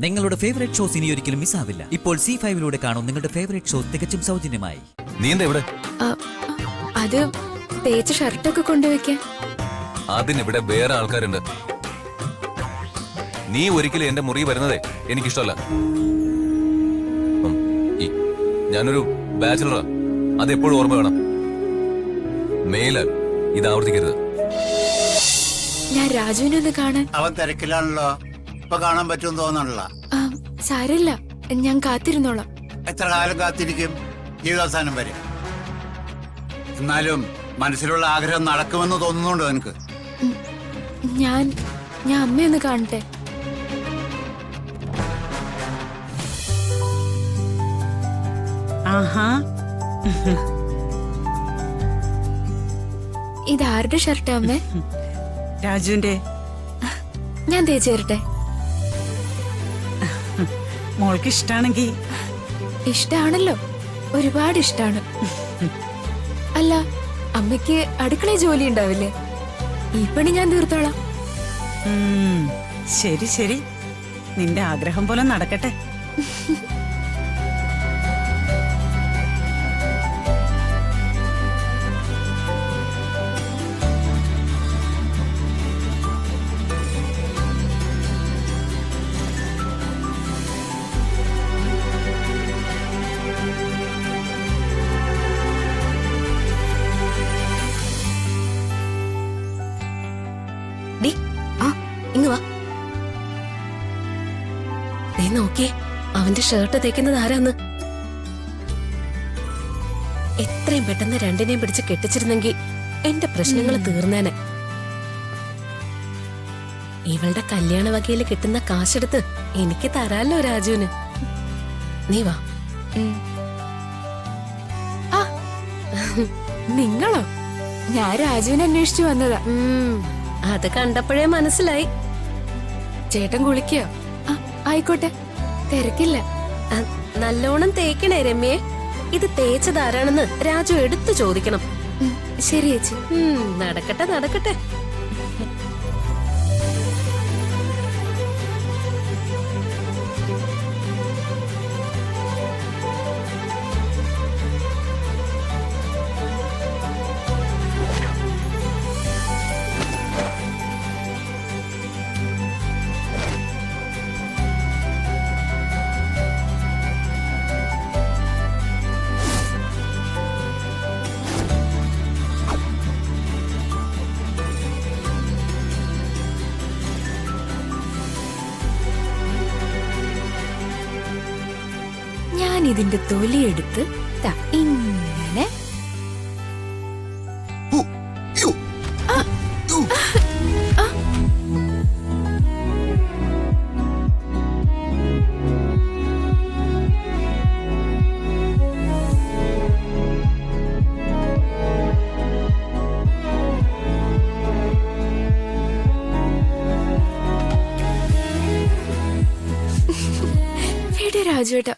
നിങ്ങളുടെ favourite shows ഇനി ഒരിക്കലും മിസ്സാവില്ല. ഇപ്പോൾ C5 കാണും നിങ്ങളുടെ ഫേവറേറ്റ് ഷോസ് തികച്ചും സൗജന്യമായി. നീ എന്താ ഇവിടെ? അത് തേച്ച ഷർട്ടൊക്കെ കൊണ്ടുവയ്ക്കാൻ. അതിനിവിടെ വേറെ ആൾക്കാരുണ്ട്. നീ ഒരിക്കലും എന്റെ മുറി വരുന്നതേ എനിക്കിഷ്ടമല്ല. ഞാനൊരു ബാച്ചിലറാ, അതെപ്പോഴും ഓർമ്മ വേണം. മേലാൽ ഇത് ആവർത്തിക്കരുത്. ഞാൻ രാജുവിനെ ഒന്ന് കാണാൻ. അവൻ തിരക്കിലാണല്ലോ, ഇപ്പൊ കാണാൻ പറ്റുമെന്ന് തോന്നണല്ലോ. സാരമില്ല, ഞാൻ കാത്തിരുന്നോളാം. എത്ര കാലം കാത്തിരിക്കും? ജീവിതാവസാനം വരെ. എന്നാലും മനസ്സിലുള്ള ആഗ്രഹം നടക്കുമെന്ന് തോന്നുന്നുണ്ടോ എനിക്ക്? ഞാൻ അമ്മയൊന്ന് കാണട്ടെ. ഇതാരുടെ ഷർട്ടാ അമ്മേ? രാജുവിന്റെ. ഞാൻ തേച്ചു തരട്ടെ? മോൾക്ക് ഇഷ്ടാണെങ്കി. ഇഷ്ടാണല്ലോ, ഒരുപാട് ഇഷ്ടാണ്. അല്ല, അമ്മയ്ക്ക് അടുക്കളയിൽ ജോലി ഉണ്ടാവില്ലേ? ഈ പണി ഞാൻ തീർത്തോളാം. ശരി ശരി, നിന്റെ ആഗ്രഹം പോലെ നടക്കട്ടെ. ഇങ്ങ് വാ. നോക്കിയേ, അവന്റെ ഷർട്ട് തേക്കുന്നത് ആരാന്ന്. എത്രയും പെട്ടെന്ന് രണ്ടിനെയും പിടിച്ച് കെട്ടിച്ചിരുന്നെങ്കിൽ എന്റെ പ്രശ്നങ്ങൾ തീർന്നേനെ. ഇവളുടെ കല്യാണ വകയിൽ കിട്ടുന്ന കാശെടുത്ത് എനിക്ക് തരാല്ലോ രാജുവിന്. നീ വാ. നിങ്ങളോ? ഞാൻ രാജുവിനെ അന്വേഷിച്ചു വന്നതാ. അത് കണ്ടപ്പോഴേ മനസ്സിലായി. ചേട്ടൻ കുളിക്കോ? ആയിക്കോട്ടെ, തിരക്കില്ല. നല്ലോണം തേക്കണേ രമ്യേ. ഇത് തേച്ചതാരാണെന്ന് രാജു എടുത്തു ചോദിക്കണം. ശരി ചേച്ചി. നടക്കട്ടെ നടക്കട്ടെ. ഞാൻ ഇതിന്റെ തൊലിയെടുത്ത് ഇങ്ങനെ രാജുവേട്ടാ.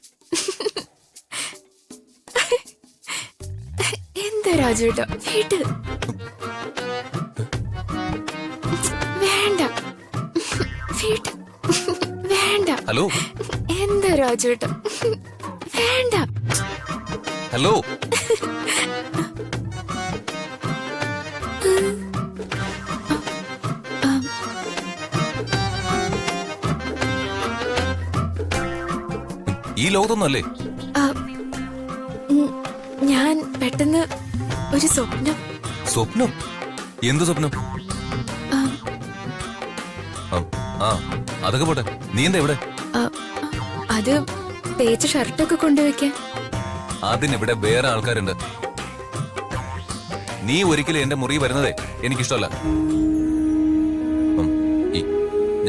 എന്താ രാജുവേട്ടാ, വീട്ട് വേണ്ട, വീട്ട് വേണ്ട. ഹലോ, എന്താ രാജുവേട്ടാ, വേണ്ട. ഹലോ. ഈ ലോകത്തൊന്നല്ലേ? ഞാൻ പെട്ടെന്ന് ഒരു സ്വപ്നം. സ്വപ്നം? എന്ത് സ്വപ്നം? അതൊക്കെ പോട്ടെ, നീ എന്താ ഇവിടെ? അത് തേച്ച ഷർട്ടൊക്കെ കൊണ്ടുവയ്ക്കാൻ. അതിനിവിടെ വേറെ ആൾക്കാരുണ്ട്. നീ ഒരിക്കലും എന്റെ മുറി വരുന്നതേ എനിക്കിഷ്ടമല്ല.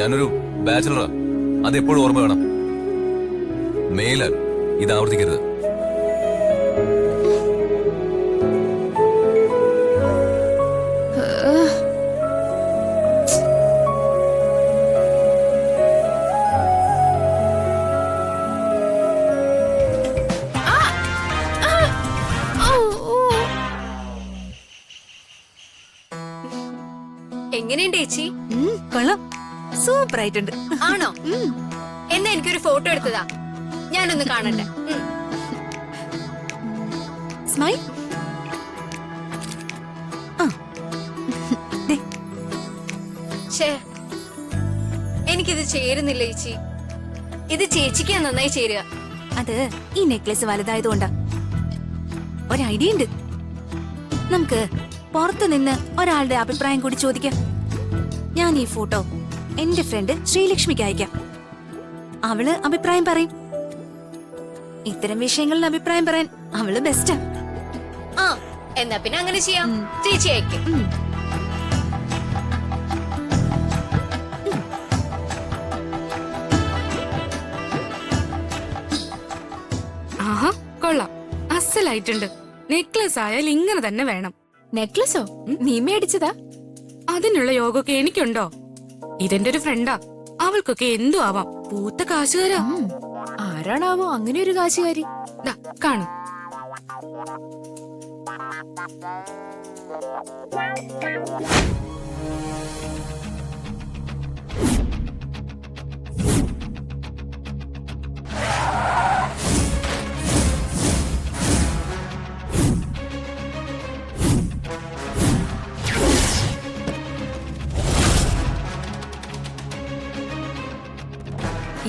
ഞാനൊരു ബാച്ചിലറാ, അതെപ്പോഴും ഓർമ്മ വേണം. മേലാൽ ഇത് ആവർത്തിക്കരുത്. എങ്ങനെയുണ്ട് ചേച്ചി? കൊള്ളാം, സൂപ്പർ ആയിട്ടുണ്ട്. ആണോ? എന്നാ എനിക്ക് എനിക്കൊരു ഫോട്ടോ എടുത്തതാ. ഞാനൊന്ന് കാണട്ടെ. സ്മൈൽ. ഛേ, എനിക്കിത് ചേരുന്നില്ല ചേച്ചി. ഇത് ചേച്ചിക്ക് നന്നായി ചേരുക. അത് ഈ നെക്ലസ് വലുതായതുകൊണ്ടാ. ഒരു ഐഡിയ ഉണ്ട്. നമുക്ക് പുറത്തു നിന്ന് ഒരാളുടെ അഭിപ്രായം കൂടി ചോദിക്കാം. ഞാൻ ഈ ഫോട്ടോ എന്റെ ഫ്രണ്ട് ശ്രീലക്ഷ്മിക്ക് അയക്കാം. അവള് അഭിപ്രായം പറയും. ഇത്തരം വിഷയങ്ങളിൽ അഭിപ്രായം പറയാൻ അവള് ബെസ്റ്റാ. ആ, എന്നാ പിന്നെ അങ്ങനെ ചെയ്യാം. ചേച്ചി അയക്കും. ആഹാ, കൊള്ളാം. അസലായിട്ടുണ്ട്. നെക്ലസ് ആയാൽ ഇങ്ങനെ തന്നെ വേണം. നെക്ലസോ? നീ മേടിച്ചതാ? അതിനുള്ള യോഗമൊക്കെ എനിക്കുണ്ടോ? ഇതെന്റെ ഒരു ഫ്രണ്ടാ. അവൾക്കൊക്കെ എന്തു ആവാം. പൂത്ത കാശുകാരാ. ആരാണാവോ അങ്ങനെ ഒരു കാശുകാരി? ദാ കാണും.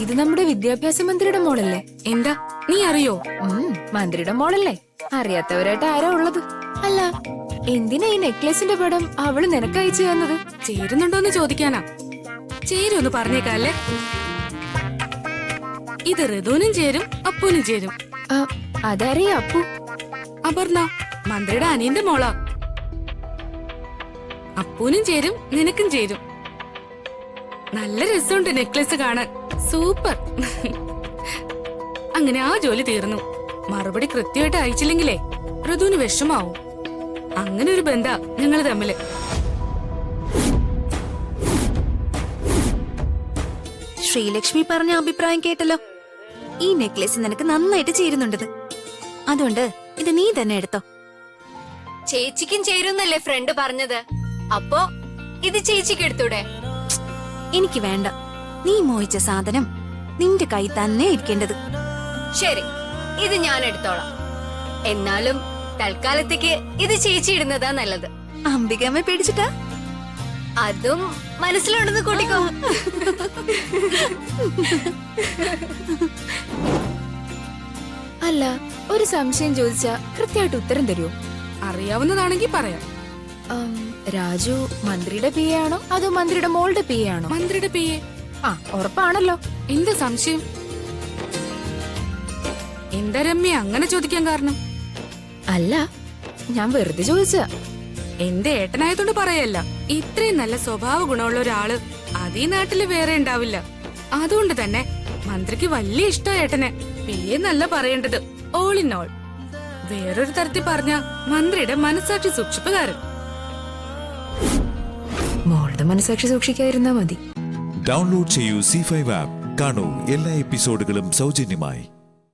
ഇത് നമ്മുടെ വിദ്യാഭ്യാസ മന്ത്രിയുടെ മോളല്ലേ? എന്താ, നീ അറിയോ? മന്ത്രിയുടെ മോളല്ലേ? അറിയാത്തവരായിട്ട് ആരാ ഉള്ളത്? അല്ല, എന്തിനാ ഈ നെക്ലസിന്റെ പടം അവള് നിനക്ക് അയച്ചു തന്നത്? ചേരുന്നുണ്ടോന്ന് ചോദിക്കാനാ. ചേരുമെന്ന് പറഞ്ഞേക്കാല്ലേ. ഇത് ഋതുവിനും ചേരും, അപ്പൂനും ചേരും. അതറിയാ അപ്പു. അപർണ മന്ത്രിയുടെ അനിയന്റെ മോളാ. അപ്പൂനും ചേരും, നിനക്കും ചേരും. നല്ല രസമുണ്ട് നെക്ലസ് കാണാൻ. സൂപ്പർ. അങ്ങനെ ആ ജോലി തീർന്നു. മറുപടി കൃത്യമായിട്ട് അയച്ചില്ലെങ്കിലേ ഋതുവിന് വിഷമാവും. അങ്ങനെ ഒരു ബന്ധ ഞങ്ങൾ തമ്മില്. ശ്രീലക്ഷ്മി പറഞ്ഞ അഭിപ്രായം കേട്ടല്ലോ. ഈ നെക്ലസ് നിനക്ക് നന്നായിട്ട് ചേരുന്നുണ്ടത്. അതുകൊണ്ട് ഇത് നീ തന്നെ എടുത്തോ. ചേച്ചിക്കും ചേരുന്നല്ലേ ഫ്രണ്ട് പറഞ്ഞത്? അപ്പോ ഇത് ചേച്ചിക്ക് എടുത്തൂടെ? എനിക്ക് വേണ്ട. നീ മോഹിച്ച സാധനം നിന്റെ കൈ തന്നെ ഇരിക്കേണ്ടത്. ശരി, ഇത് ഞാൻ എടുത്തോളാം. എന്നാലും തൽക്കാലത്തേക്ക് ഇത് ചേച്ചി ഇടുന്നതാ നല്ലത്. അംബികമ്മ പേടിച്ചിട്ടാ? അതും മനസ്സിലുണ്ടെന്ന് കൂട്ടിക്കോ. അല്ല, ഒരു സംശയം ചോദിച്ചാ കൃത്യമായിട്ട് ഉത്തരം തരുമോ? അറിയാവുന്നതാണെങ്കിൽ പറയാം. രാജു മന്ത്രിയുടെ പി ആണോ അതോ മന്ത്രിയുടെ മോളുടെ പി ആണോ? മന്ത്രിയുടെ പിയെ. ആ, ഉറപ്പാണല്ലോ. എന്താ സംശയം? എന്താ രമ്യ അങ്ങനെ ചോദിക്കാൻ കാരണം? അല്ല, ഞാൻ വെറുതെ ചോദിച്ചാ. എന്റെ ഏട്ടനായതുകൊണ്ട് പറയല്ല. ഇത്രയും നല്ല സ്വഭാവ ഗുണമുള്ള ഒരാള് അതീ നാട്ടില് വേറെ ഉണ്ടാവില്ല. അതുകൊണ്ട് തന്നെ മന്ത്രിക്ക് വലിയ ഇഷ്ടം ഏട്ടനെ. പിയെ നല്ല പറയേണ്ടത്. All in all. വേറൊരു തരത്തിൽ പറഞ്ഞ മന്ത്രിയുടെ മനസാക്ഷി സൂക്ഷിപ്പുകാരൻ. മോളുടെ മനസാക്ഷി സൂക്ഷിക്കാതിരുന്നാ മതി. ഡൗൺലോഡ് ചെയ്യൂ C5 ആപ്പ്. കാണൂ എല്ലാ എപ്പിസോഡുകളും സൗജന്യമായി.